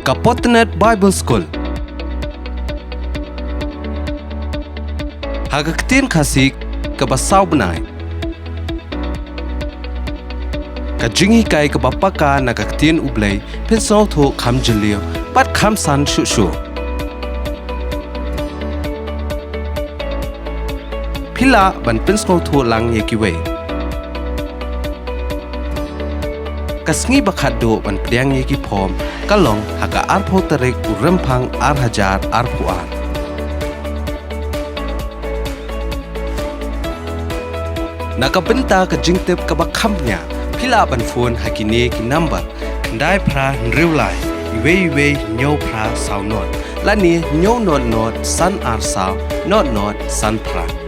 Ka Potternet Baibl Skul. Hagaktin khasik ka basaw benai. Ka jingi kai ka bapaka nagaktin ublay pensau tho kham jelio pat kham san shu. Pila ban pensau tho lang yekiwe. Kasngi bakhat do ban priang yeki Phorm kalong haga arpho tarek uremphang ar hajar arphuan. Nakabenta ka jingtep ka bakhamnya pila ban phone hakine ki number kandai phra nriulai iwe nyau phra saunot lani nyau not san ar saw not san phra.